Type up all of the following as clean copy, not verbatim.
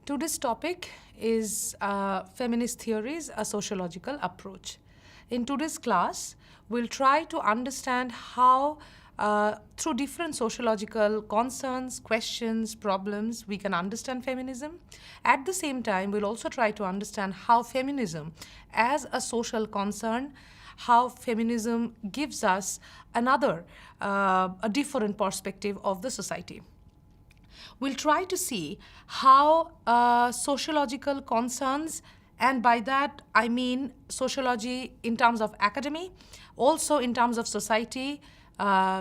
Today's topic is Feminist Theories, a Sociological Approach. In today's class, we'll try to understand how, through different sociological concerns, questions, problems, we can understand feminism. At the same time, we'll also try to understand how feminism, as a social concern, how feminism gives us a different perspective of the society. We'll try to see how sociological concerns, and by that I mean sociology in terms of academy, also in terms of society,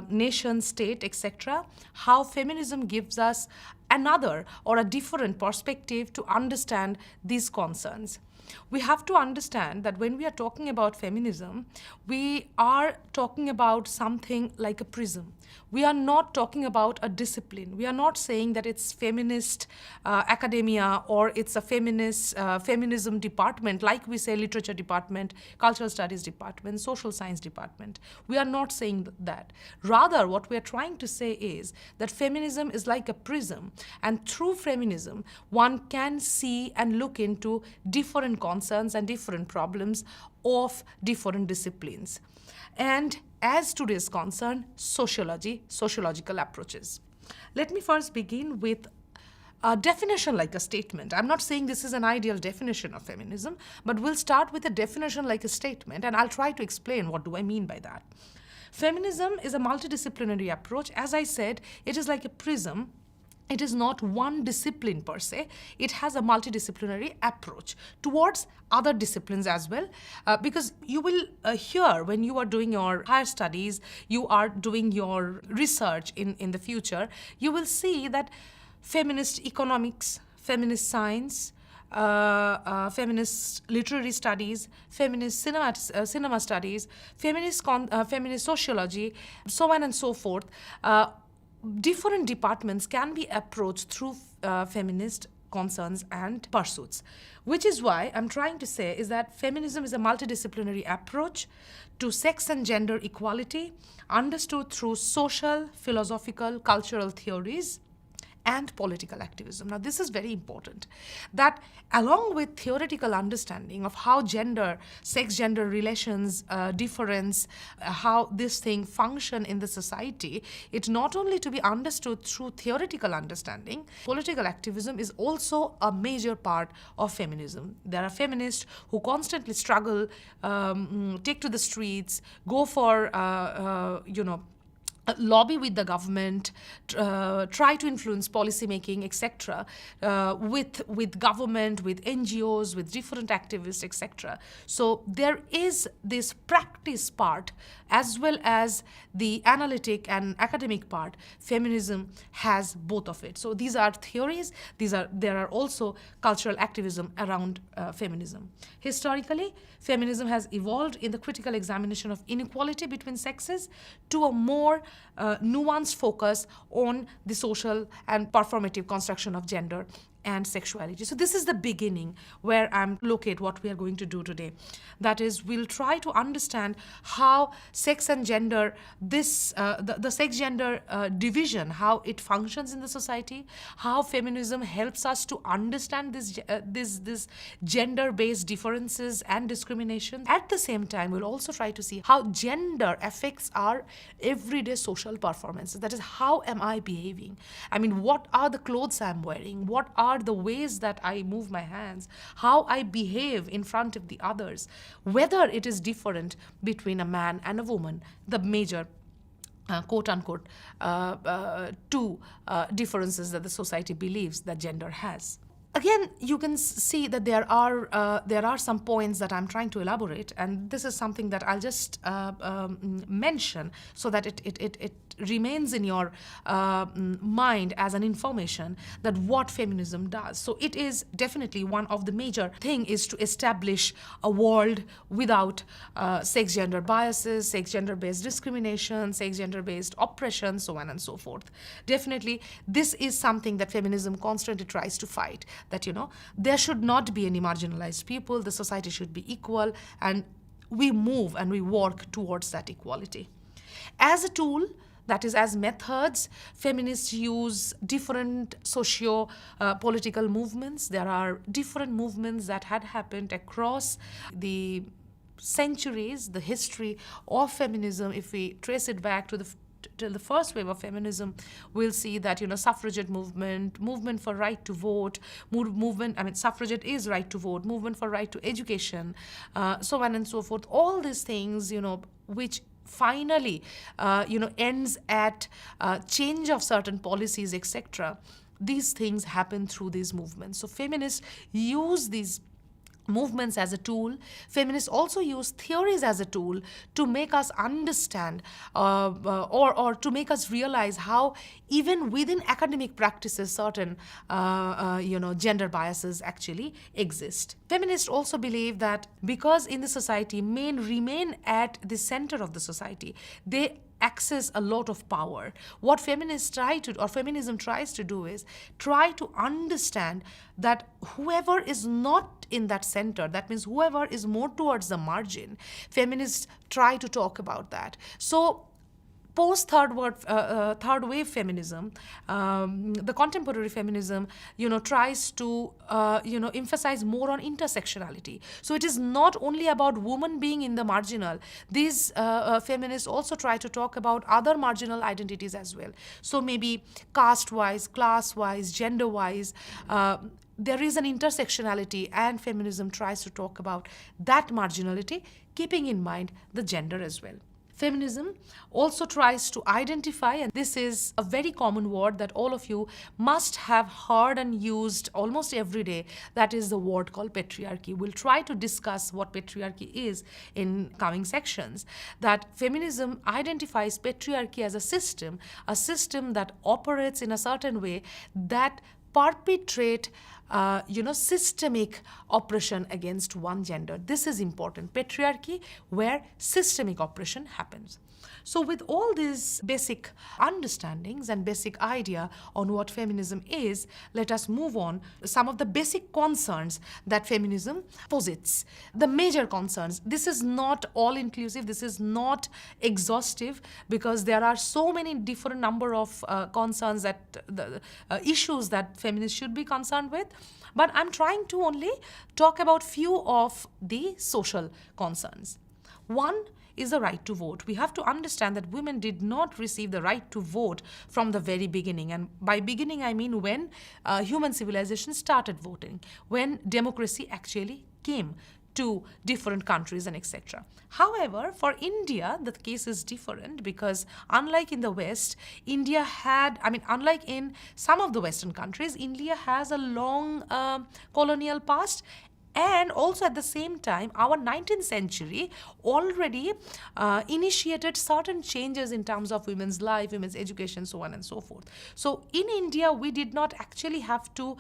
nation, state, etc., how feminism gives us another or a different perspective to understand these concerns. We have to understand that when we are talking about feminism, we are talking about something like a prism. We are not talking about a discipline. We are not saying that it's feminist academia or it's a feminist feminism department, like we say literature department, cultural studies department, social science department. We are not saying that. Rather, what we are trying to say is that feminism is like a prism, and through feminism, one can see and look into different concerns and different problems of different disciplines. And as today's concern, sociology, sociological approaches. Let me first begin with a definition like a statement. I'm not saying this is an ideal definition of feminism, but we'll start with a definition like a statement, and I'll try to explain what do I mean by that. Feminism is a multidisciplinary approach. As I said, it is like a prism. It is not one discipline per se. It has a multidisciplinary approach towards other disciplines as well, because you will hear when you are doing your higher studies, you are doing your research in the future, you will see that feminist economics, feminist science, feminist literary studies, feminist cinema studies, feminist sociology, so on and so forth, different departments can be approached through feminist concerns and pursuits. Which is why I'm trying to say is that feminism is a multidisciplinary approach to sex and gender equality, understood through social, philosophical, cultural theories, and political activism. Now, this is very important, that along with theoretical understanding of how gender, sex-gender relations, difference, how this thing function in the society, it's not only to be understood through theoretical understanding, political activism is also a major part of feminism. There are feminists who constantly struggle, take to the streets, go for, lobby with the government, try to influence policy making, etc., with government, with NGOs, with different activists, etc. So there is this practice part as well as the analytic and academic part. Feminism has both of it. So these are theories. There are also cultural activism around feminism. Historically, feminism has evolved in the critical examination of inequality between sexes to a more nuanced focus on the social and performative construction of gender and sexuality. So this is the beginning where I'm locate what we are going to do today. That is, we'll try to understand how sex and gender, the sex-gender division, how it functions in the society, how feminism helps us to understand this gender-based differences and discrimination. At the same time, we'll also try to see how gender affects our everyday social performances. That is, how am I behaving? I mean, what are the clothes I'm wearing? What are the ways that I move my hands, how I behave in front of the others, whether it is different between a man and a woman, the major quote-unquote two differences that the society believes that gender has. Again, you can see that there are some points that I'm trying to elaborate, and this is something that I'll just mention so that it remains in your mind as an information that what feminism does. So it is definitely one of the major thing is to establish a world without sex-gender biases, sex-gender-based discrimination, sex-gender-based oppression, so on and so forth. Definitely, this is something that feminism constantly tries to fight, that, there should not be any marginalized people, the society should be equal, and we move and we work towards that equality. As a tool, That is, as methods, feminists use different socio-political movements. There are different movements that had happened across the centuries, the history of feminism. If we trace it back to the first wave of feminism, we'll see that, suffragette movement for right to vote, suffragette is right to vote, movement for right to education, so on and so forth. All these things, which finally, ends at change of certain policies, etc. These things happen through these movements. So feminists use these movements as a tool. Feminists also use theories as a tool to make us understand or to make us realize how even within academic practices certain gender biases actually exist. Feminists also believe that because in the society men remain at the center of the society, they access a lot of power. What feminism tries to do is try to understand that whoever is not in that center, that means whoever is more towards the margin, feminists try to talk about that. So post third wave feminism, the contemporary feminism, tries to emphasize more on intersectionality. So it is not only about women being in the marginal. These feminists also try to talk about other marginal identities as well. So maybe caste-wise, class-wise, gender-wise, there is an intersectionality, and feminism tries to talk about that marginality, keeping in mind the gender as well. Feminism also tries to identify, and this is a very common word that all of you must have heard and used almost every day, that is the word called patriarchy. We'll try to discuss what patriarchy is in coming sections. That feminism identifies patriarchy as a system that operates in a certain way that perpetrate systemic oppression against one gender. This is important. Patriarchy, where systemic oppression happens. So with all these basic understandings and basic idea on what feminism is, let us move on to some of the basic concerns that feminism posits. The major concerns. This is not all-inclusive, this is not exhaustive, because there are so many different number of concerns that issues that feminists should be concerned with. But I'm trying to only talk about few of the social concerns. One is the right to vote. We have to understand that women did not receive the right to vote from the very beginning. And by beginning, I mean when human civilization started voting, when democracy actually came to different countries and etc. However, for India, the case is different, because unlike in the West, unlike in some of the Western countries, India has a long colonial past. And also at the same time, our 19th century already initiated certain changes in terms of women's life, women's education, so on and so forth. So in India, we did not actually have to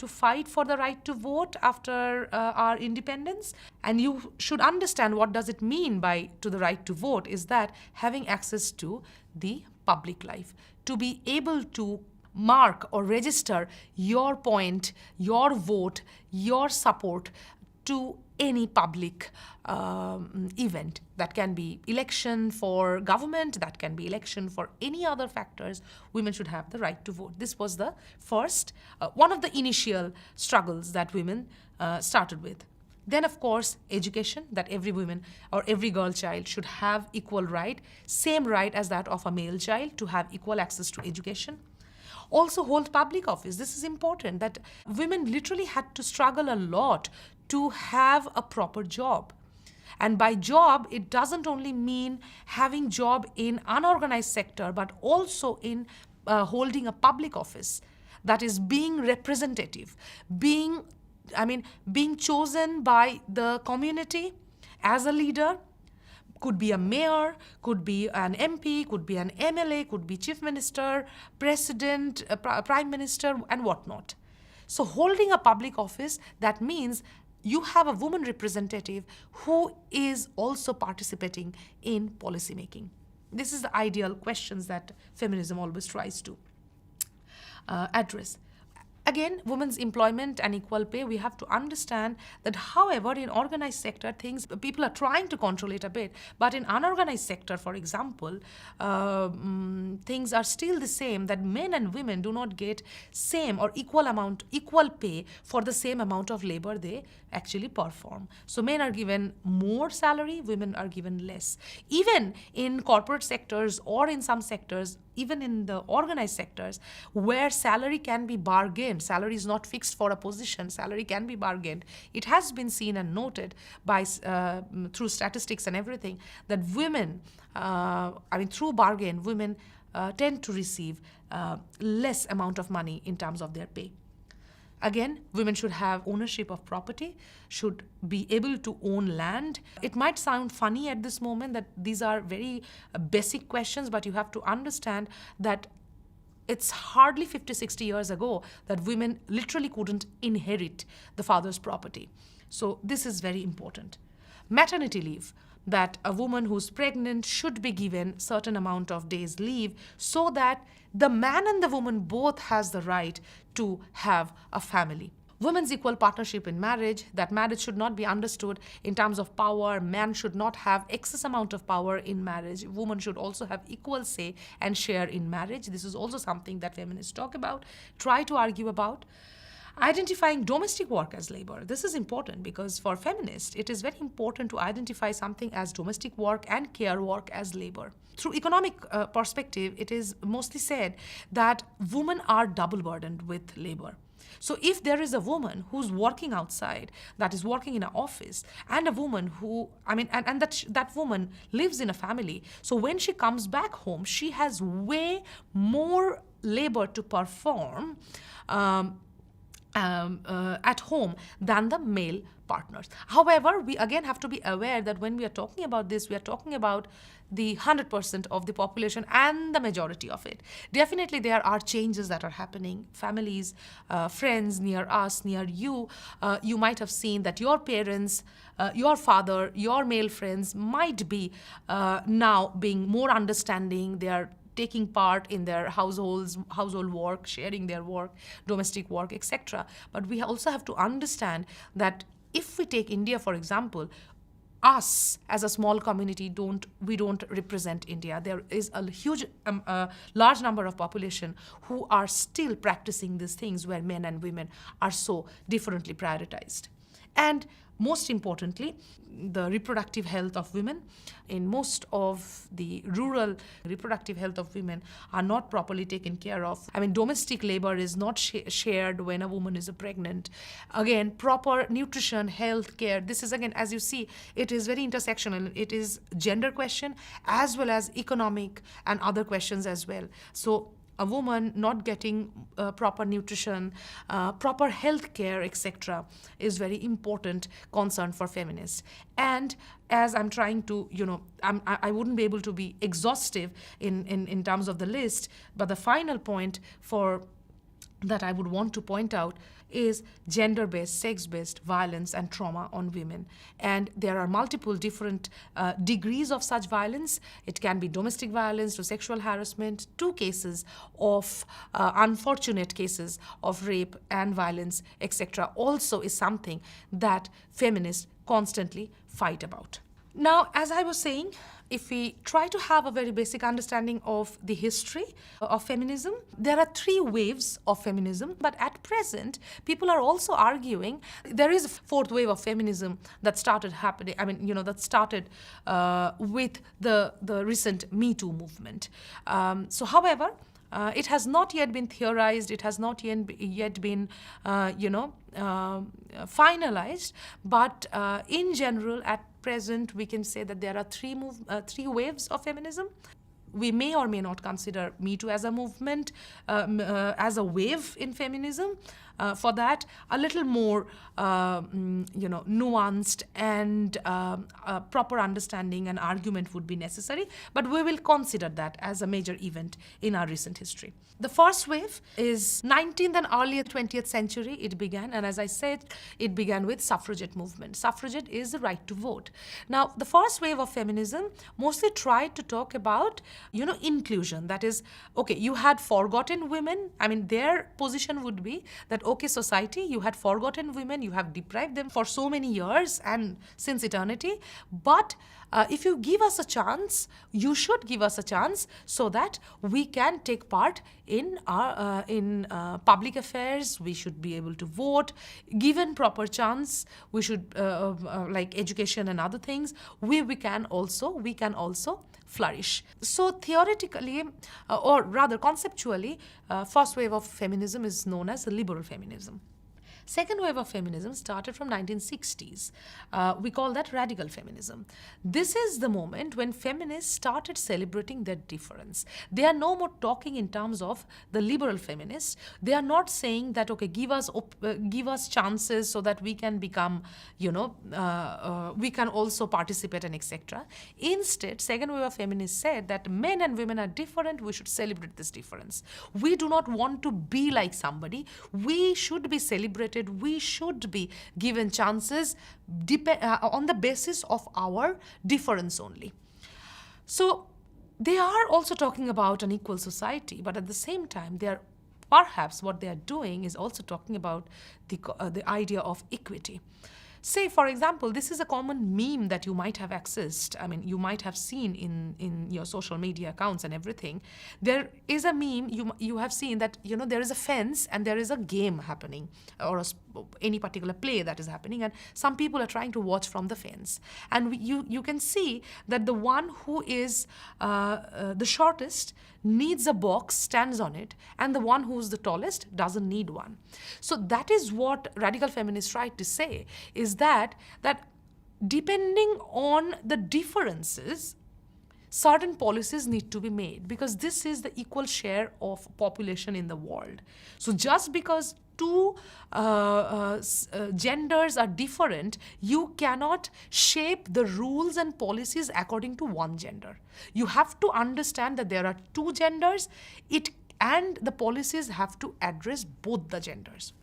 fight for the right to vote after our independence. And you should understand what does it mean by to the right to vote is that having access to the public life, to be able to mark or register your point, your vote, your support to any public event. That can be election for government, that can be election for any other factors. Women should have the right to vote. This was the first, one of the initial struggles that women started with. Then, of course, education, that every woman or every girl child should have equal right, same right as that of a male child to have equal access to education. Also hold public office. This is important, that women literally had to struggle a lot to have a proper job. And by job, it doesn't only mean having job in unorganized sector, but also in holding a public office. That is being representative, being chosen by the community as a leader. Could be a mayor, could be an MP, could be an MLA, could be chief minister, president, prime minister, and whatnot. So holding a public office, that means you have a woman representative who is also participating in policy making. This is the ideal questions that feminism always tries to address. Again, women's employment and equal pay, we have to understand that, however, in organized sector, people are trying to control it a bit, but in unorganized sector, for example, things are still the same, that men and women do not get same or equal pay for the same amount of labor they actually perform. So men are given more salary, women are given less. Even in corporate sectors or in some sectors, even in the organized sectors, where salary can be bargained, salary is not fixed for a position, salary can be bargained. It has been seen and noted by through statistics and everything that women, through bargain, women tend to receive less amount of money in terms of their pay. Again, women should have ownership of property, should be able to own land. It might sound funny at this moment that these are very basic questions, but you have to understand that it's hardly 50, 60 years ago that women literally couldn't inherit the father's property. So this is very important. Maternity leave, that a woman who's pregnant should be given certain amount of days leave so that the man and the woman both has the right to have a family. Women's equal partnership in marriage, that marriage should not be understood in terms of power. Man should not have excess amount of power in marriage. Women should also have equal say and share in marriage. This is also something that feminists talk about, try to argue about. Identifying domestic work as labor. This is important because for feminists, it is very important to identify something as domestic work and care work as labor. Through economic perspective, it is mostly said that women are double burdened with labor. So if there is a woman who's working outside, that is working in an office, and a woman who, that woman lives in a family, so when she comes back home, she has way more labor to perform at home than the male partners. However, we again have to be aware that when we are talking about this, we are talking about the 100% of the population and the majority of it. Definitely there are changes that are happening. Families, friends near us, near you, you might have seen that your parents, your father, your male friends might be now being more understanding. They are taking part in their household work, sharing their work, domestic work, etc. But we also have to understand that if we take India, for example, us as a small community we don't represent India. There is a huge, large number of population who are still practicing these things where men and women are so differently prioritized. And most importantly, the reproductive health of women. In most of the rural, reproductive health of women are not properly taken care of. Domestic labor is not shared when a woman is pregnant. Again, proper nutrition, health care, this is again, as you see, it is very intersectional. It is gender question as well as economic and other questions as well. So a woman not getting proper nutrition, proper health care, etc. is very important concern for feminists. And as I'm trying to, I wouldn't be able to be exhaustive in terms of the list, but the final point that I would want to point out is gender-based, sex-based violence and trauma on women. And there are multiple different degrees of such violence. It can be domestic violence to sexual harassment, to cases of unfortunate cases of rape and violence, etc. also is something that feminists constantly fight about. Now, as I was saying, if we try to have a very basic understanding of the history of feminism, there are 3 waves of feminism, but at present, people are also arguing there is a 4th wave of feminism that started happening, that started with the recent Me Too movement. However, it has not yet been theorized, it has not yet been, finalized, but in general, at present, we can say that there are 3 waves of feminism. We may or may not consider Me Too as a movement, as a wave in feminism, For that, a little more, nuanced and proper understanding and argument would be necessary, but we will consider that as a major event in our recent history. The first wave is 19th and early 20th century it began, and as I said, it began with suffragette movement. Suffragette is the right to vote. Now, the first wave of feminism mostly tried to talk about, inclusion. That is, okay, you had forgotten women. I mean, their position would be that, okay, society, you had forgotten women, you have deprived them for so many years and since eternity, but if you give us a chance, you should give us a chance so that we can take part in our public affairs. We should be able to vote. Given proper chance, we should like education and other things. We can also flourish. So theoretically, or rather conceptually, first wave of feminism is known as liberal feminism. Second wave of feminism started from 1960s. We call that radical feminism. This is the moment when feminists started celebrating their difference. They are no more talking in terms of the liberal feminists. They are not saying that, okay, give us chances so that we can become, we can also participate and etc. Instead, second wave of feminists said that men and women are different. We should celebrate this difference. We do not want to be like somebody. We should be celebrated. We should be given chances on the basis of our difference only. So they are also talking about an equal society, but at the same time, they are perhaps what they are doing is also talking about the idea of equity. Say, for example, this is a common meme that you might have accessed. I mean, you might have seen in your social media accounts and everything. There is a meme you have seen that, there is a fence and there is a game happening, or any particular play that is happening, and some people are trying to watch from the fence. And you can see that the one who is the shortest needs a box, stands on it, and the one who's the tallest doesn't need one. So that is what radical feminists tried to say, is that depending on the differences, certain policies need to be made, because this is the equal share of population in the world. So just because two genders are different, you cannot shape the rules and policies according to one gender. You have to understand that there are two genders, and the policies have to address both the genders.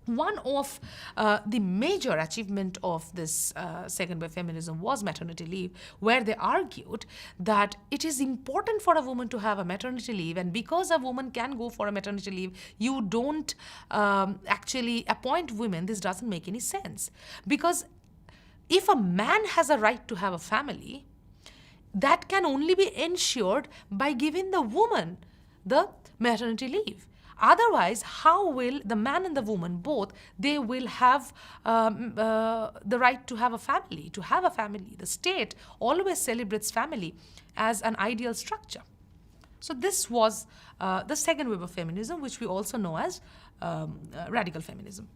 One of the major achievement of this second wave feminism was maternity leave, where they argued that it is important for a woman to have a maternity leave, and because a woman can go for a maternity leave, you don't actually appoint women. This doesn't make any sense, because if a man has a right to have a family, that can only be ensured by giving the woman the maternity leave. Otherwise, how will the man and the woman both, they will have the right to have a family, The state always celebrates family as an ideal structure. So this was the second wave of feminism, which we also know as radical feminism.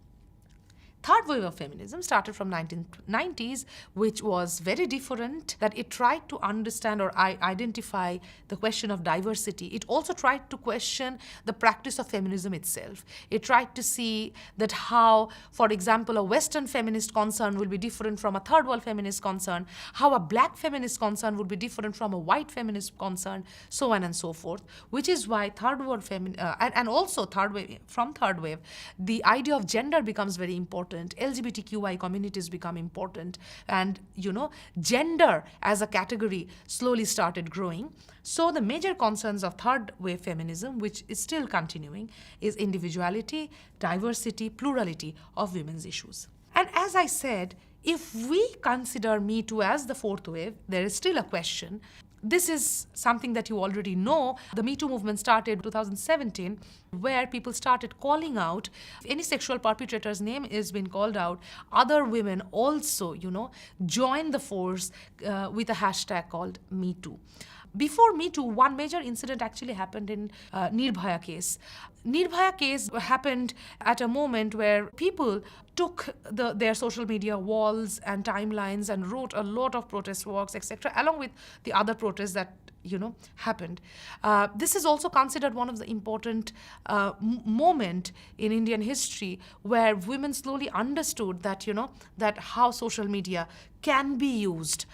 Third wave of feminism started from 1990s, which was very different, that it tried to understand or identify the question of diversity. It also tried to question the practice of feminism itself. It tried to see that how, for example, a Western feminist concern will be different from a third world feminist concern, how a black feminist concern would be different from a white feminist concern, so on and so forth, which is why third world and also third wave, the idea of gender becomes very important. LGBTQI communities become important, and gender as a category slowly started growing. So the major concerns of third wave feminism, which is still continuing, is individuality, diversity, plurality of women's issues. And as I said, if we consider Me Too as the fourth wave, there is still a question. This is something that you already know. The Me Too movement started in 2017, where people started calling out, if any sexual perpetrator's name is being called out, other women also, join the force with a hashtag called Me Too. Before Me Too, one major incident actually happened in Nirbhaya case. Nirbhaya case happened at a moment where people took their social media walls and timelines and wrote a lot of protest works, etc., along with the other protests that happened. This is also considered one of the important moment in Indian history where women slowly understood that that how social media can be used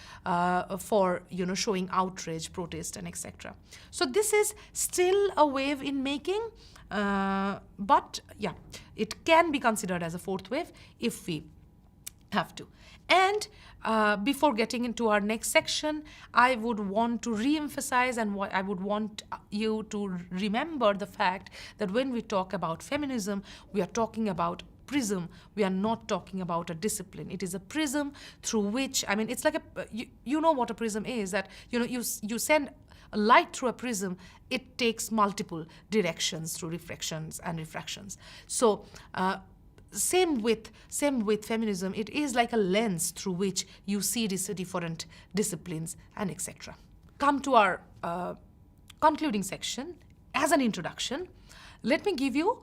for showing outrage, protest, and etc. So this is still a wave in making, but yeah, it can be considered as a fourth wave if we have to. And before getting into our next section, I would want to re-emphasize and I would want you to remember the fact that when we talk about feminism, we are talking about prism. We are not talking about a discipline. It is a prism through which, it's like you know what a prism is, that you send a light through a prism, it takes multiple directions through reflections and refractions. So same with feminism, it is like a lens through which you see these different disciplines and etc. Come to our concluding section. As an introduction, let me give you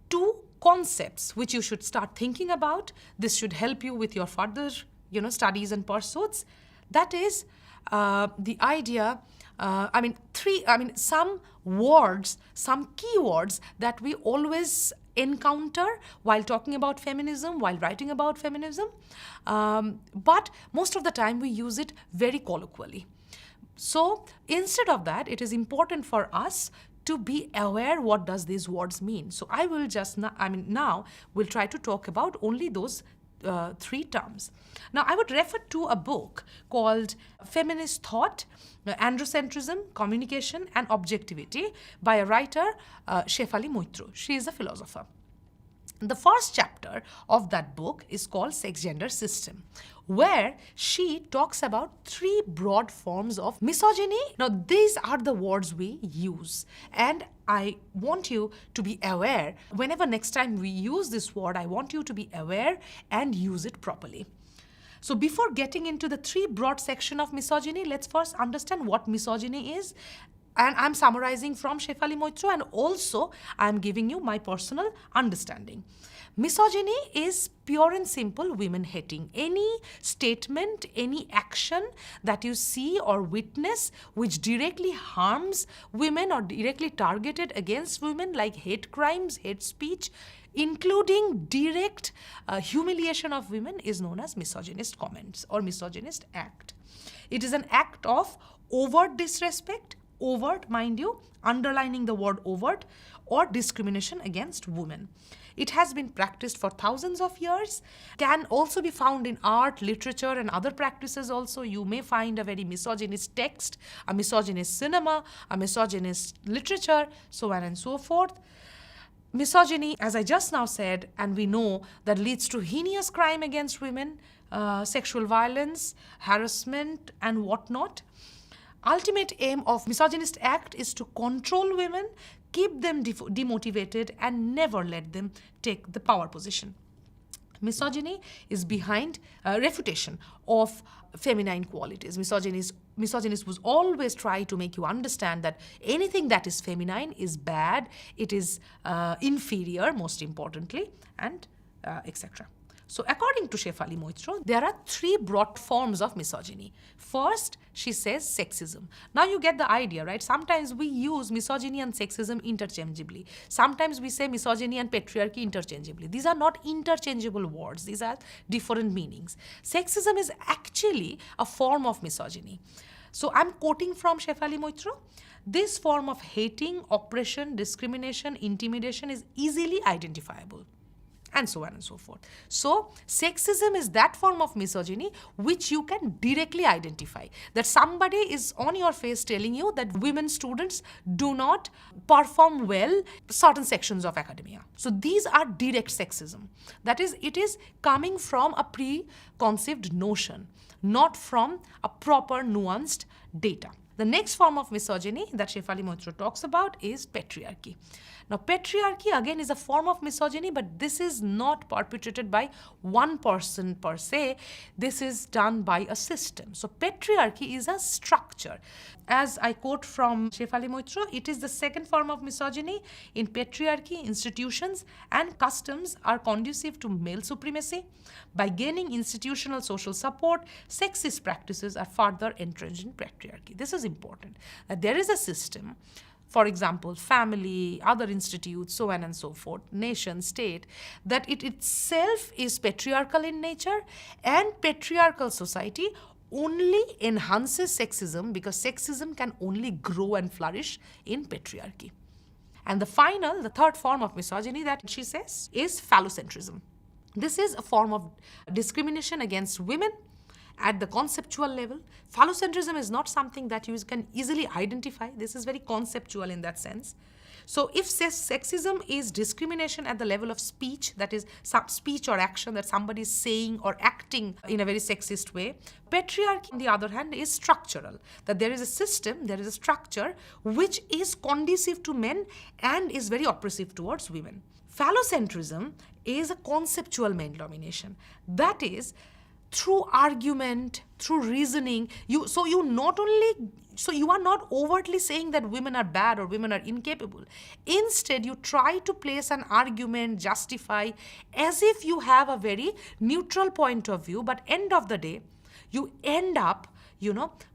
two concepts which you should start thinking about. This should help you with your further studies and pursuits. That is the idea, some words, some keywords that we always encounter while talking about feminism, while writing about feminism, but most of the time we use it very colloquially. So instead of that, it is important for us to be aware what does these words mean. So I will just now we'll try to talk about only those three terms. Now, I would refer to a book called Feminist Thought, Androcentrism, Communication and Objectivity by a writer, Shefali Moitro. She is a philosopher. The first chapter of that book is called Sex Gender System, where she talks about three broad forms of misogyny. Now, these are the words we use, and I want you to be aware. Whenever next time we use this word, I want you to be aware and use it properly. So before getting into the three broad section of misogyny, let's first understand what misogyny is. And I'm summarizing from Shefali Moitro, and also I'm giving you my personal understanding. Misogyny is pure and simple women hating. Any statement, any action that you see or witness which directly harms women or directly targeted against women, like hate crimes, hate speech, including direct humiliation of women, is known as misogynist comments or misogynist act. It is an act of overt disrespect, overt, mind you, underlining the word overt, or discrimination against women. It has been practiced for thousands of years, can also be found in art, literature, and other practices also. You may find a very misogynist text, a misogynist cinema, a misogynist literature, so on and so forth. Misogyny, as I just now said, and we know, that leads to heinous crime against women, sexual violence, harassment, and whatnot. Ultimate aim of misogynist act is to control women, keep them demotivated, and never let them take the power position. Misogyny is behind refutation of feminine qualities. Misogynists will always try to make you understand that anything that is feminine is bad, it is inferior, most importantly, and etc. So according to Shefali Moitro, there are three broad forms of misogyny. First, she says sexism. Now you get the idea, right? Sometimes we use misogyny and sexism interchangeably. Sometimes we say misogyny and patriarchy interchangeably. These are not interchangeable words. These are different meanings. Sexism is actually a form of misogyny. So I'm quoting from Shefali Moitro. This form of hating, oppression, discrimination, intimidation is easily identifiable, and so on and so forth. So sexism is that form of misogyny which you can directly identify, that somebody is on your face telling you that women students do not perform well certain sections of academia. So these are direct sexism. That is, it is coming from a preconceived notion, not from a proper nuanced data. The next form of misogyny that Shefali Moitro talks about is patriarchy. Now, patriarchy again is a form of misogyny, but this is not perpetrated by one person per se. This is done by a system. So, patriarchy is a structure. As I quote from Shefali Moitra, it is the second form of misogyny. In patriarchy, institutions and customs are conducive to male supremacy. By gaining institutional social support, sexist practices are further entrenched in patriarchy. This is important. There is a system, for example, family, other institutes, so on and so forth, nation, state, that it itself is patriarchal in nature, and patriarchal society only enhances sexism because sexism can only grow and flourish in patriarchy. And the third form of misogyny that she says is phallocentrism. This is a form of discrimination against women at the conceptual level. Phallocentrism is not something that you can easily identify. This is very conceptual in that sense. So if sexism is discrimination at the level of speech, that is some speech or action that somebody is saying or acting in a very sexist way, patriarchy, on the other hand, is structural. That there is a system, there is a structure which is conducive to men and is very oppressive towards women. Phallocentrism is a conceptual male domination. That is, through argument, through reasoning, you are not overtly saying that women are bad or women are incapable. Instead, you try to place an argument, justify, as if you have a very neutral point of view, but end of the day, you end up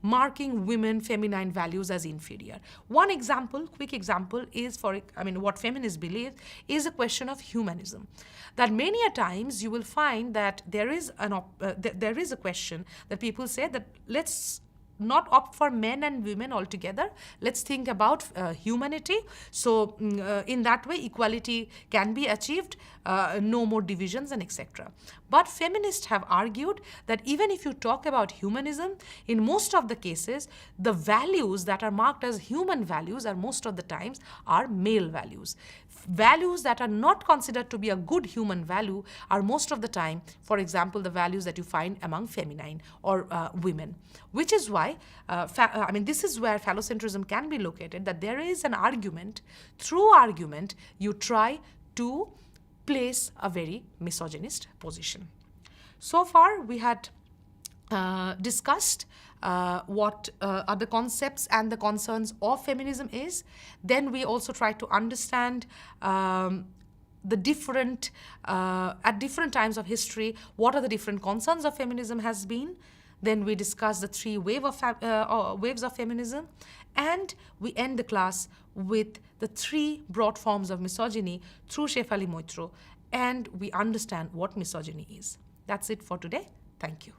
marking women feminine values as inferior. One example, quick example, is what feminists believe is a question of humanism. That many a times you will find that there is a question that people say that let's not opt for men and women altogether. Let's think about humanity. So in that way, equality can be achieved, no more divisions and etc. But feminists have argued that even if you talk about humanism, in most of the cases, the values that are marked as human values are most of the times are male values. Values that are not considered to be a good human value are most of the time, for example, the values that you find among feminine or women. Which is why, this is where phallocentrism can be located, that there is an argument, through argument, you try to place a very misogynist position. So far, we had discussed what are the concepts and the concerns of feminism is. Then we also try to understand the different, at different times of history, what are the different concerns of feminism has been. Then we discuss the three waves of feminism, and we end the class with the three broad forms of misogyny through Shefali Moitra, and we understand what misogyny is. That's it for today. Thank you.